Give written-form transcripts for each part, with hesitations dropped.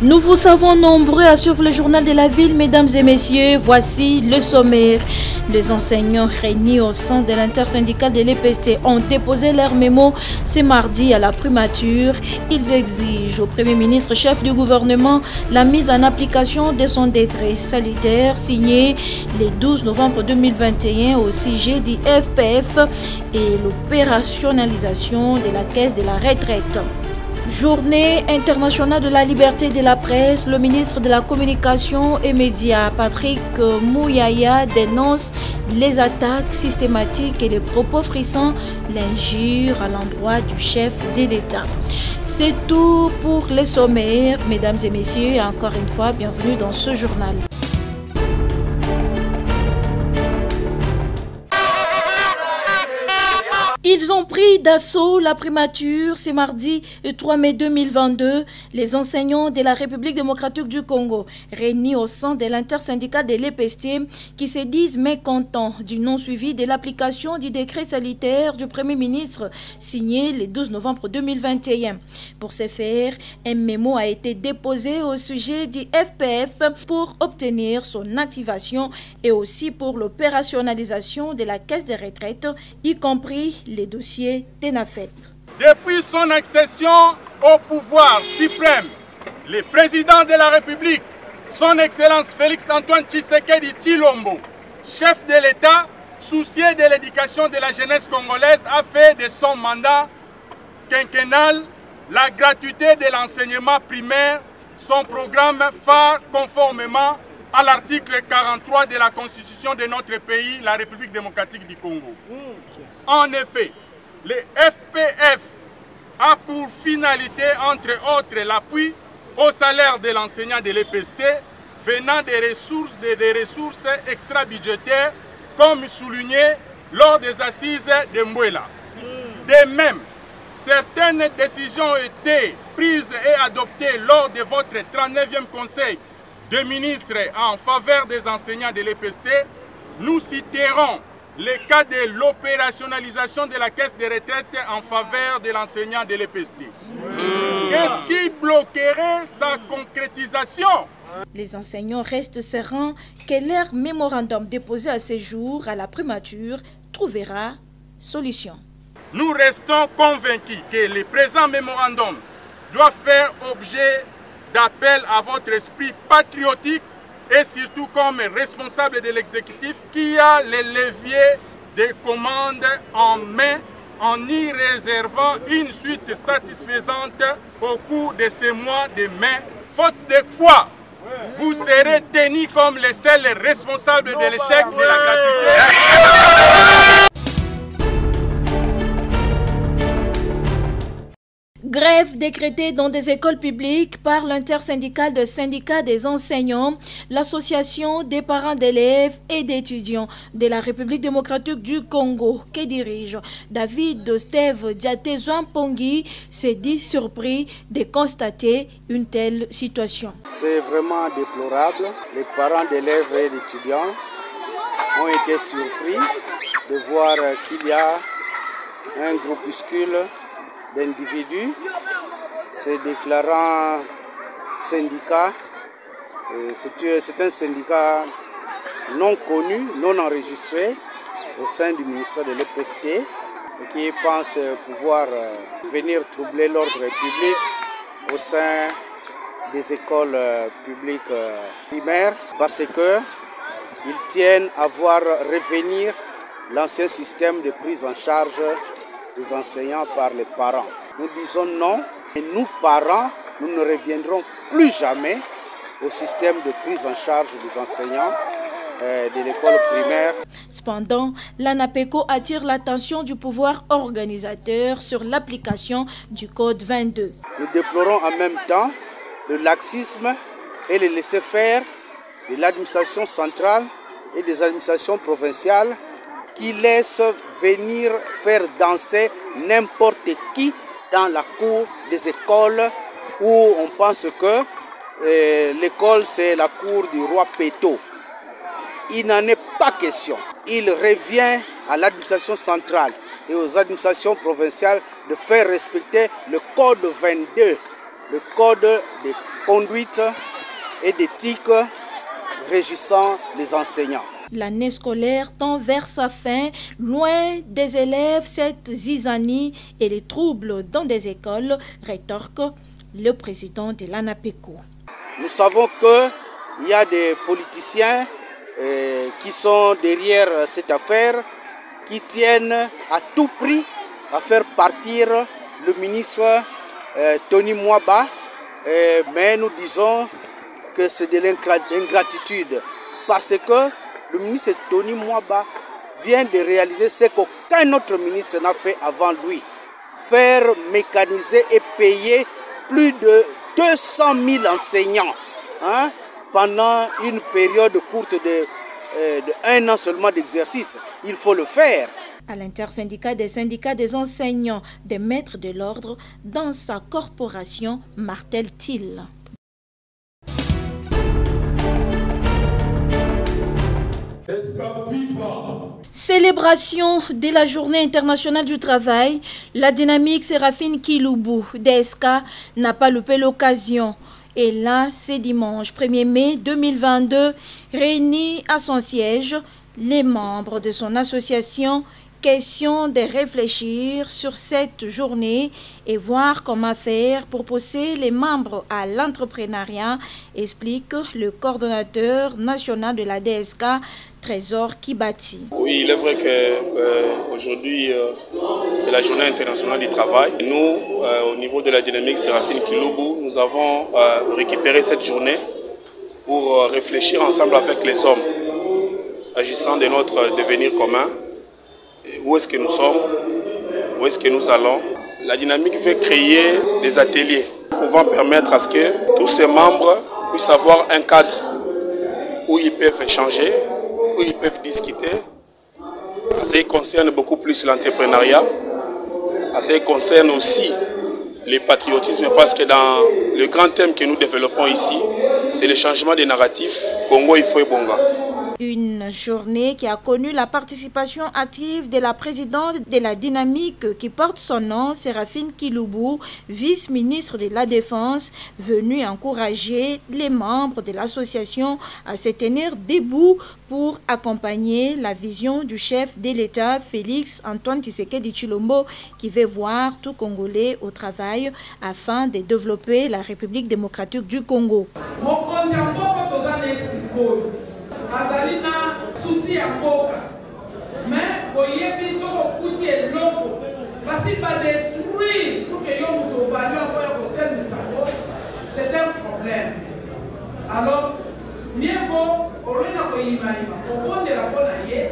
Nous vous savons nombreux à suivre le journal de la ville, mesdames et messieurs. Voici le sommaire. Les enseignants réunis au sein de l'intersyndicale de l'EPST ont déposé leur mémo ce mardi à la primature. Ils exigent au Premier ministre, chef du gouvernement, la mise en application de son décret sanitaire signé le 12 novembre 2021 au sujet du FPF et l'opérationnalisation de la caisse de la retraite. Journée internationale de la liberté de la presse, le ministre de la Communication et Médias, Patrick Mouyaya, dénonce les attaques systématiques et les propos frissants, l'injure à l'endroit du chef de l'État. C'est tout pour les sommaires, mesdames et messieurs, et encore une fois, bienvenue dans ce journal. Ils ont pris d'assaut la primature ce mardi 3 mai 2022. Les enseignants de la République démocratique du Congo, réunis au sein de l'intersyndicale de l'EPST, qui se disent mécontents du non-suivi de l'application du décret sanitaire du Premier ministre signé le 12 novembre 2021. Pour ce faire, un mémo a été déposé au sujet du FPF pour obtenir son activation et aussi pour l'opérationnalisation de la caisse de retraite, y compris les dossiers TENAFEP. Depuis son accession au pouvoir suprême, le président de la République, son Excellence Félix-Antoine Tshisekedi Tshilombo, chef de l'État, soucieux de l'éducation de la jeunesse congolaise, a fait de son mandat quinquennal la gratuité de l'enseignement primaire, son programme phare conformément à l'article 43 de la Constitution de notre pays, la République démocratique du Congo. En effet, le FPF a pour finalité, entre autres, l'appui au salaire de l'enseignant de l'EPST venant des ressources extra-budgétaires, comme souligné lors des assises de Mbouela. De même, certaines décisions ont été prises et adoptées lors de votre 39e Conseil de ministres en faveur des enseignants de l'EPST. Nous citerons le cas de l'opérationnalisation de la caisse de retraite en faveur de l'enseignant de l'EPST. Qu'est-ce qui bloquerait sa concrétisation? Les enseignants restent sereins que leur mémorandum déposé à ce jour à la primature trouvera solution. Nous restons convaincus que le présent mémorandum doit faire objet d'appel à votre esprit patriotique et surtout comme responsable de l'exécutif qui a les leviers de commande en main en y réservant une suite satisfaisante au cours de ces mois de mai, faute de quoi vous serez tenus comme les seuls responsables de l'échec de la gratuité. Grève décrétée dans des écoles publiques par l'intersyndicale de syndicats des enseignants, l'association des parents d'élèves et d'étudiants de la République démocratique du Congo, que dirige David Steve Diaté-Zouampongi, s'est dit surpris de constater une telle situation. C'est vraiment déplorable. Les parents d'élèves et d'étudiants ont été surpris de voir qu'il y a un groupuscule d'individus se déclarant syndicat. C'est un syndicat non connu, non enregistré au sein du ministère de l'EPST qui pense pouvoir venir troubler l'ordre public au sein des écoles publiques primaires parce qu'ils tiennent à voir revenir l'ancien système de prise en charge des enseignants par les parents. Nous disons non, et nous parents, nous ne reviendrons plus jamais au système de prise en charge des enseignants de l'école primaire. Cependant, l'ANAPECO attire l'attention du pouvoir organisateur sur l'application du Code 22. Nous déplorons en même temps le laxisme et le laisser-faire de l'administration centrale et des administrations provinciales qui laisse venir faire danser n'importe qui dans la cour des écoles où on pense que l'école c'est la cour du roi Péto. Il n'en est pas question. Il revient à l'administration centrale et aux administrations provinciales de faire respecter le code 22, le code de conduite et d'éthique régissant les enseignants. L'année scolaire tend vers sa fin, loin des élèves cette zizanie et les troubles dans des écoles, rétorque le président de l'ANAPECO. Nous savons qu'il y a des politiciens qui sont derrière cette affaire, qui tiennent à tout prix à faire partir le ministre Tony Mwaba, mais nous disons que c'est de l'ingratitude parce que le ministre Tony Mwaba vient de réaliser ce qu'aucun autre ministre n'a fait avant lui. Faire mécaniser et payer plus de 200 000 enseignants pendant une période courte de 1 an seulement d'exercice. Il faut le faire. À l'intersyndicat des syndicats des enseignants, des maîtres de l'ordre, dans sa corporation, martèle-t-il. Célébration de la Journée internationale du travail, la dynamique Séraphine Kiloubou DSK n'a pas loupé l'occasion. Et là, c'est dimanche 1er mai 2022, réunis à son siège, les membres de son association, question de réfléchir sur cette journée et voir comment faire pour pousser les membres à l'entrepreneuriat, explique le coordonnateur national de la DSK, Trésor Kibati. Oui, il est vrai qu'aujourd'hui, c'est la journée internationale du travail. Nous, au niveau de la dynamique Séraphine Kiloubou, nous avons récupéré cette journée pour réfléchir ensemble avec les hommes, s'agissant de notre devenir commun. Où est-ce que nous sommes? Où est-ce que nous allons? La dynamique veut créer des ateliers pouvant permettre à ce que tous ces membres puissent avoir un cadre où ils peuvent échanger, où ils peuvent discuter. Ça concerne beaucoup plus l'entrepreneuriat. Ça concerne aussi le patriotisme parce que dans le grand thème que nous développons ici, c'est le changement des narratifs Congo Ifo et Bonga. Une journée qui a connu la participation active de la présidente de la dynamique qui porte son nom, Séraphine Kiloubou, vice-ministre de la Défense, venue encourager les membres de l'association à se tenir debout pour accompagner la vision du chef de l'État, Félix Antoine Tshisekedi Tshilombo, qui veut voir tout Congolais au travail afin de développer la République démocratique du Congo. Azalina souci ya mboka mais boyebi soko kuti eloko basi ba détruire pour que yo muto bali akoya kotel misango, c'est un problème. Alors mieux vaut olena ko yimaima obondela pona ye.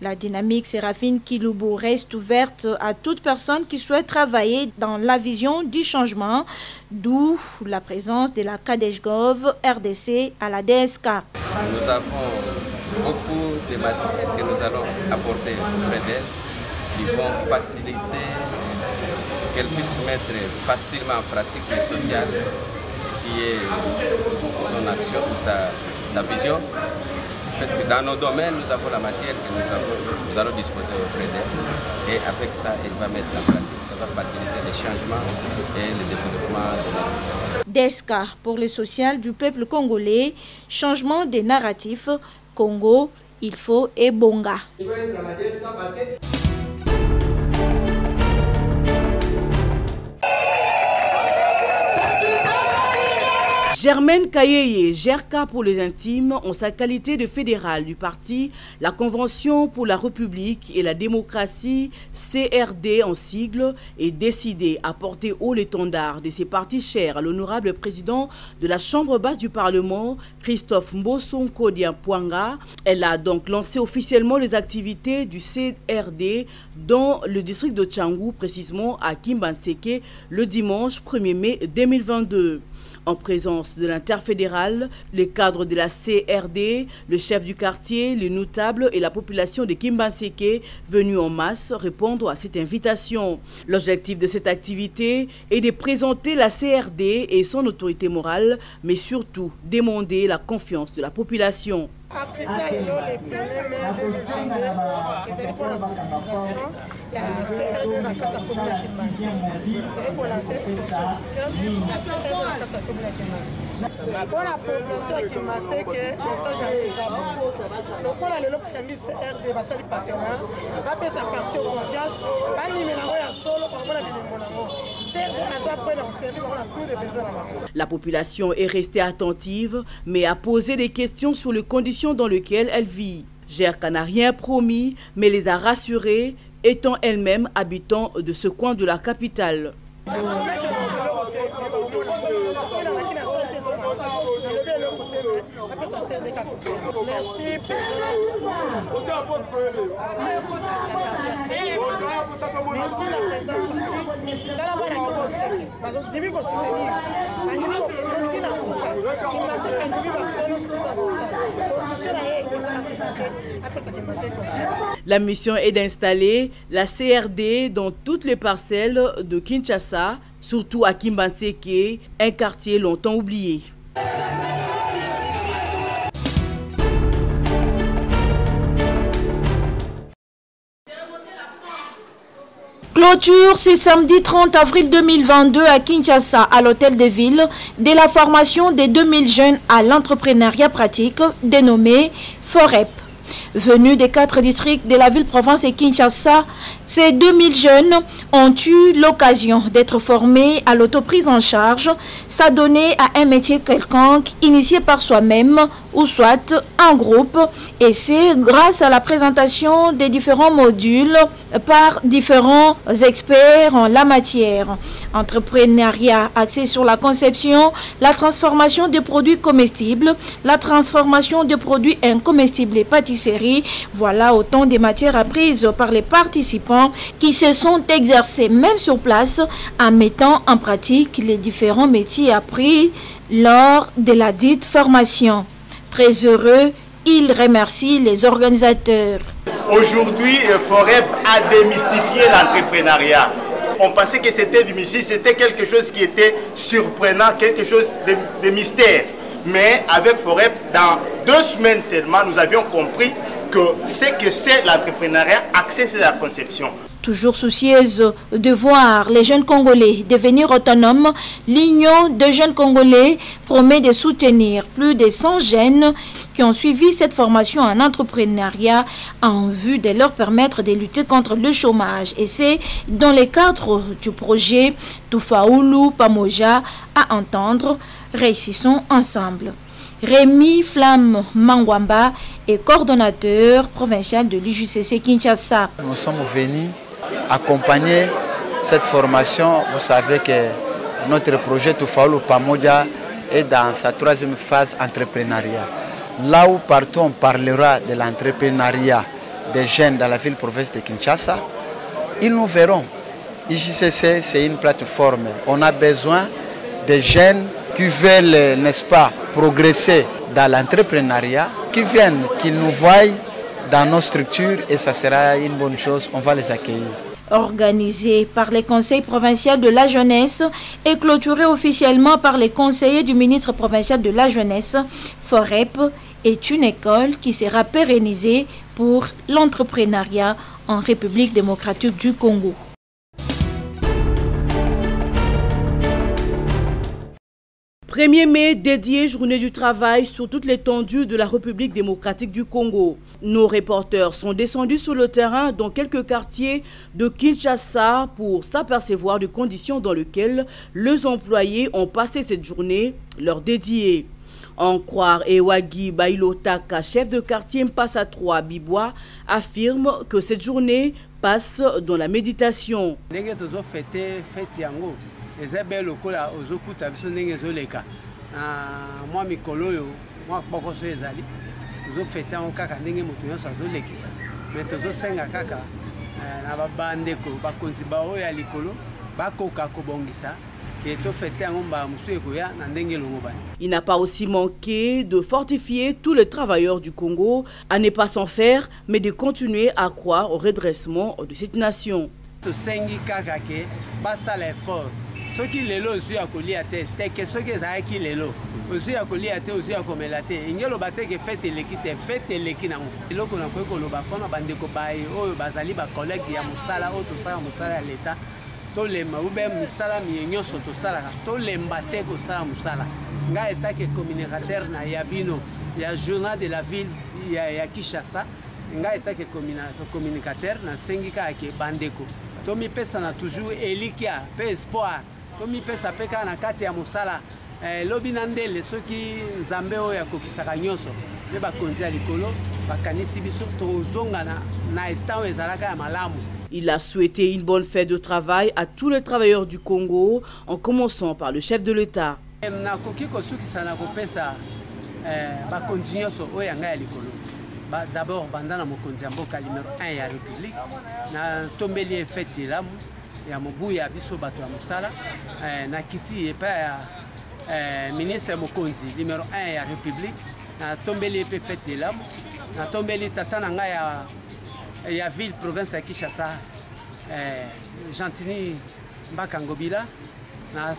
La dynamique Séraphine Kiloubou reste ouverte à toute personne qui souhaite travailler dans la vision du changement, d'où la présence de la Kadejgov RDC à la DSK. Nous avons beaucoup de matériel que nous allons apporter auprès d'elle qui vont faciliter qu'elle puisse mettre facilement en pratique le social qui est son action ou sa vision. Dans nos domaines, nous avons la matière que nous allons disposer auprès d'elle et avec ça, elle va mettre en pratique. Ça va faciliter les changements et le développement de notre pays. DSK pour le social du peuple congolais, changement des narratifs, Congo, il faut et Bonga. Germaine Kayeye, GERKA pour les intimes, en sa qualité de fédérale du parti, la Convention pour la République et la démocratie, CRD en sigle, est décidée à porter haut l'étendard de ses partis chers à l'honorable président de la Chambre basse du Parlement, Christophe Mbosonko Diampouanga. Elle a donc lancé officiellement les activités du CRD dans le district de Tchangou, précisément à Kimbanseke, le dimanche 1er mai 2022. En présence de l'interfédéral, les cadres de la CRD, le chef du quartier, les notables et la population de Kimbanseke venus en masse répondre à cette invitation. L'objectif de cette activité est de présenter la CRD et son autorité morale, mais surtout demander la confiance de la population. Activité à l'élo, les 1er mai 2022, ils ont pour la sensibilisation. Il y a CRD dans la carte commune à Kimbasi. Et pour lancer une sortie officielle, il y a CRD dans la carte commune à Kimbasi. Pour la population à Kimbasi, que le message est réalisable. Donc, pour la l'élo, il y a mis CRD, il va faire du partenaire. Il va faire sa partie de confiance. Il va animer la solo, on va la La population est restée attentive, mais a posé des questions sur les conditions dans lesquelles elle vit. Gerka n'a rien promis, mais les a rassurés, étant elle-même habitant de ce coin de la capitale. Merci la présidente Fati. Dans la bonne activité, parce que Dimi ko soutenir. Animo ko tina suka. Kimase kandubi baksono suka social. Donc soutien est La mission est d'installer la CRD dans toutes les parcelles de Kinshasa, surtout à Kimbanseke, un quartier longtemps oublié. Clôture ce samedi 30 avril 2022 à Kinshasa, à l'hôtel de ville, de la formation des 2000 jeunes à l'entrepreneuriat pratique dénommé FOREP. Venus des 4 districts de la ville-province et Kinshasa, ces 2000 jeunes ont eu l'occasion d'être formés à l'autoprise en charge, s'adonner à un métier quelconque initié par soi-même ou soit en groupe, et c'est grâce à la présentation des différents modules par différents experts en la matière. Entrepreneuriat axé sur la conception, la transformation des produits comestibles, la transformation des produits incomestibles et pâtisseries. Voilà autant de matières apprises par les participants qui se sont exercés même sur place en mettant en pratique les différents métiers appris lors de la dite formation. Très heureux, il remercie les organisateurs. Aujourd'hui, FOREP a démystifié l'entrepreneuriat. On pensait que c'était du mystère, c'était quelque chose qui était surprenant, quelque chose de mystère. Mais avec FOREP, dans 2 semaines seulement, nous avions compris que c'est l'entrepreneuriat axé sur la conception. Toujours soucieuse de voir les jeunes Congolais devenir autonomes, l'Union de jeunes Congolais promet de soutenir plus de 100 jeunes qui ont suivi cette formation en entrepreneuriat en vue de leur permettre de lutter contre le chômage. Et c'est dans le cadre du projet Tufaulu Pamoja à entendre. Réussissons ensemble. Rémi Flamme Mangwamba est coordonnateur provincial de l'UJCC Kinshasa. Nous sommes venus accompagner cette formation. Vous savez que notre projet Tufaulu Pamoja est dans sa 3e phase entrepreneuriat. Là où partout on parlera de l'entrepreneuriat des jeunes dans la ville-province de Kinshasa, ils nous verront. UJCC, c'est une plateforme. On a besoin de jeunes qui veulent, n'est-ce pas, progresser dans l'entrepreneuriat, qui viennent, qui nous voient dans nos structures, et ça sera une bonne chose, on va les accueillir. Organisé par les conseils provinciaux de la jeunesse et clôturé officiellement par les conseillers du ministre provincial de la jeunesse, FOREP est une école qui sera pérennisée pour l'entrepreneuriat en République démocratique du Congo. 1er mai dédié journée du travail sur toute l'étendue de la République démocratique du Congo. Nos reporters sont descendus sur le terrain dans quelques quartiers de Kinshasa pour s'apercevoir des conditions dans lesquelles les employés ont passé cette journée leur dédiée. En croire Ewagi Bailotaka, chef de quartier Mpassa 3 Bibois, affirme que cette journée passe dans la méditation. Ezebe lokola ozokuta biso ndenge ezoleka mwa mikolo oyo mwa kpokoso ezali tozofete yango kaka ndenge moto nyonso azolekisa me tozosenga kaka na babandeko bakonzi baoyo ya likolo bakoka kobongisa ke tofete yango mbala mosusu ekoya na ndenge elongo bani. Il n'a pas aussi manqué de fortifier tous les travailleurs du Congo à ne pas s'en faire, mais de continuer à croire au redressement de cette nation. Tosengi kaka ke basala effort ceux qui lelo aussi à colia te que ceux qui ça qui lelo aussi à colia te aussi à comme la te ingelo batte que fête l'équipe na mo ko na ko lo ba kona bande ko bai o bazali ba collègue ya musala o to sala musala l'état to le maube musala mi nyoso to sala to le mbate ko sala musala nga état que communicateur na ya bino ya journal de la ville ya Kinshasa nga état que communicateur na sengika ke bandeko to mi pesa na toujours elikia pe espoir to mi pesa peka na kati ya musala lobi na ndele soki nzambe oyo akokisaka nyonso pe bakonzi ya likolo bakanisi biso tozonga na etat ezalaka ya malamu. Il a souhaité une bonne fête de travail à tous les travailleurs du Congo, en commençant par le chef de l'État. Nakoki kosukisa na kopesa bakonzi nyonso oyo yanga ya likolo. D'abord bandana mokonzi ya mboka numéro 1 ya République na tombeli fête lamu ya mobu ya biso bato ya musala na kiti epa ya ministre mokonzi numéro 1 ya République na tombeli pe fête lamu na tombeli tata na nga ya ville province ya Kinshasa Gentini Mbaka Ngobila na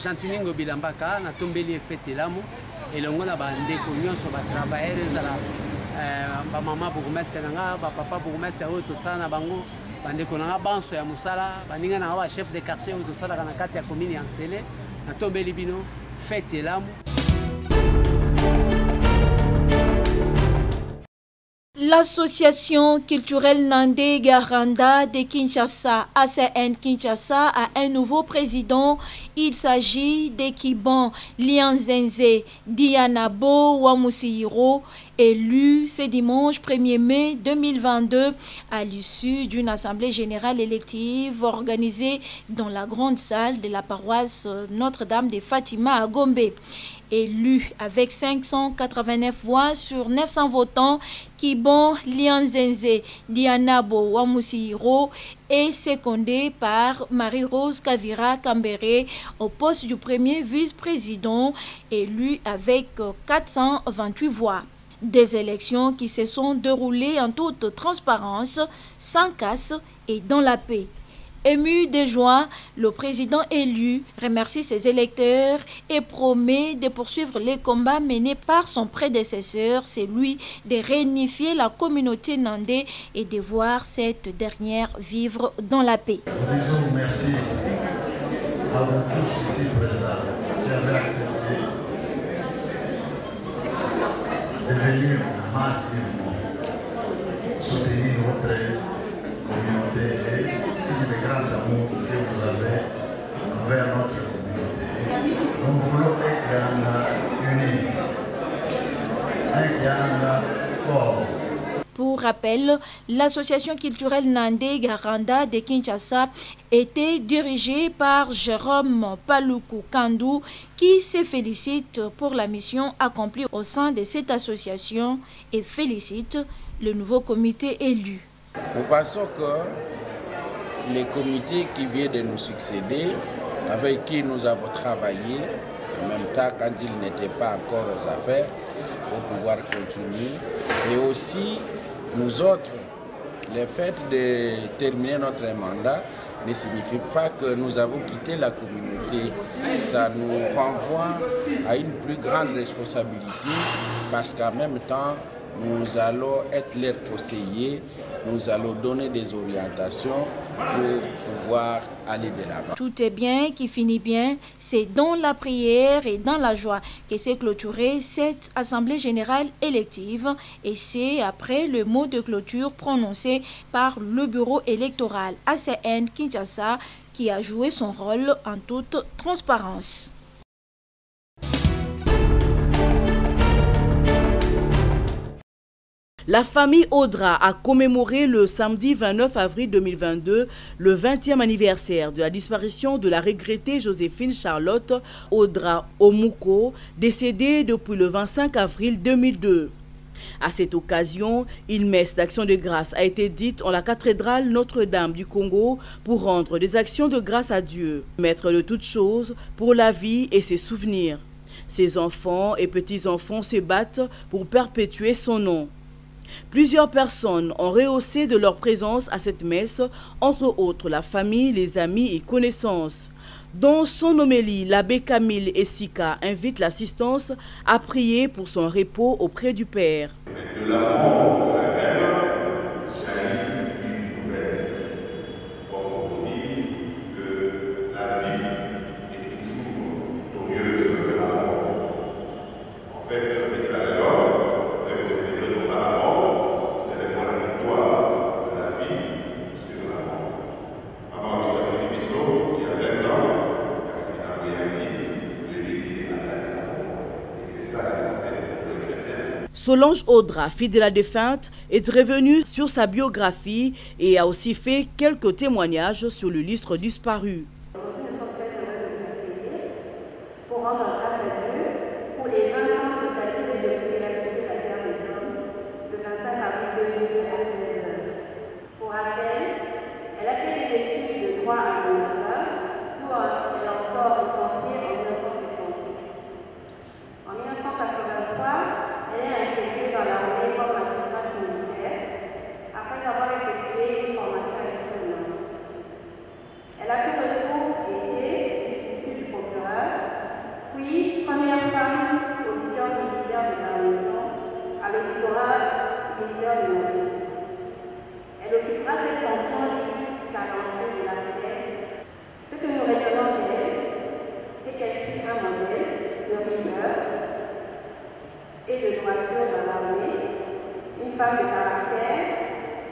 Gentini Ngobila Mbaka na tombeli fête lamu elongo na bandeko nyonso ba travailleurs ezala ba mama bourgmestre nanga ba papa bourgmestre oyo tosala na bango bandeko nanga banso ya musala baninga na ba chef de quartier oyo tosala na kati ya commune ya Nsele na tombeli bino fête lamu. L'association culturelle Nandé Garanda de Kinshasa, ACN Kinshasa, a un nouveau président. Il s'agit d'Ekiban Lianzenze Dianabo Wamusihiro, élu ce dimanche 1er mai 2022 à l'issue d'une assemblée générale élective organisée dans la grande salle de la paroisse Notre-Dame de Fatima à Gombe. Élu avec 589 voix sur 900 votants, Kibon Lianzenze Dianabo Wamusihiro est secondé par Marie-Rose Kavira Kambere au poste du premier vice-président, élu avec 428 voix. Des élections qui se sont déroulées en toute transparence, sans casse et dans la paix. Ému de joie, le président élu remercie ses électeurs et promet de poursuivre les combats menés par son prédécesseur, celui de réunifier la communauté nandé et de voir cette dernière vivre dans la paix. Nous disons merci à vous tous ici présents d'avoir accepté de venir massivement soutenir votre communauté et signe de grand amour que vous avez envers notre communauté. Nous voulons un Ghana uni, un Ghana fort. Pour rappel, l'association culturelle Nandé Garanda de Kinshasa était dirigée par Jérôme Paluku Kandou qui se félicite pour la mission accomplie au sein de cette association et félicite le nouveau comité élu. Nous pensons que les comités qui viennent de nous succéder, avec qui nous avons travaillé, en même temps quand ils n'étaient pas encore aux affaires, pour pouvoir continuer, et aussi nous autres, le fait de terminer notre mandat ne signifie pas que nous avons quitté la communauté. Ça nous renvoie à une plus grande responsabilité parce qu'en même temps, nous allons être leurs conseillers, nous allons donner des orientations pour pouvoir aller de l'avant. Tout est bien qui finit bien, c'est dans la prière et dans la joie que s'est clôturée cette assemblée générale élective et c'est après le mot de clôture prononcé par le bureau électoral ACN Kinshasa qui a joué son rôle en toute transparence. La famille Audra a commémoré le samedi 29 avril 2022 le 20e anniversaire de la disparition de la regrettée Joséphine Charlotte Audra Omuko, décédée depuis le 25 avril 2002. À cette occasion, une messe d'action de grâce a été dite en la cathédrale Notre-Dame du Congo pour rendre des actions de grâce à Dieu, maître de toutes choses, pour la vie et ses souvenirs. Ses enfants et petits-enfants se battent pour perpétuer son nom. Plusieurs personnes ont rehaussé de leur présence à cette messe, entre autres la famille, les amis et connaissances. Dans son homélie, l'abbé Camille Essika invite l'assistance à prier pour son repos auprès du Père. De la mort de la reine jaillit une nouvelle vie. Comme on dit que la vie est toujours victorieuse de la mort. En fait, le message de l'homme, vous célébrez non pas la mort, vous célébrez la victoire de la vie sur la mort. Avant de sa télévision, il y a 20 ans, Solange Audra, fille de la défunte, est revenue sur sa biographie et a aussi fait quelques témoignages sur l'illustre disparu. Aujourd'hui, nous sommes très heureux de vous accueillir pour rendre grâce à Dieu pour les 20 ans de baptême de l'Université de la Terre des Hommes le 25 avril 2002 à 16h. Pour rappel, elle a fait des études de droit à l'UNASA, d'où elle en sort licenciée en 1978. En 1983, elle est intégrée dans l'armée comme magistrate militaire après avoir effectué une formation économique. Elle a tout retour été substitut du procureur, puis première femme auditeur militaire de garnison à l'auditorat militaire de l'armée. Elle occupera cette fonction jusqu'à l'entrée de la FEDER. Ce que nous retenons d'elle, c'est qu'elle fut un modèle de rigueur et de droiture dans l'armée, une femme de caractère,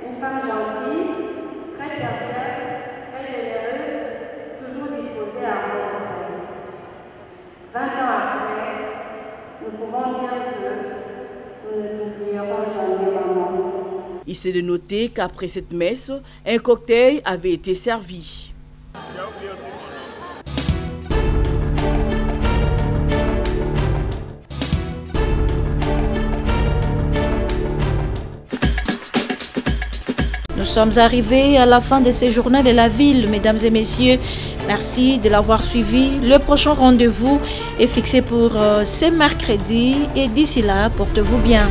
une femme gentille, très serviable, très généreuse, toujours disposée à rendre service. 20 ans après, nous pouvons dire que nous ne n'oublierons jamais maman. Il s'est de noter qu'après cette messe, un cocktail avait été servi. Nous sommes arrivés à la fin de ce journal de la ville, mesdames et messieurs. Merci de l'avoir suivi. Le prochain rendez-vous est fixé pour ce mercredi et d'ici là, portez-vous bien.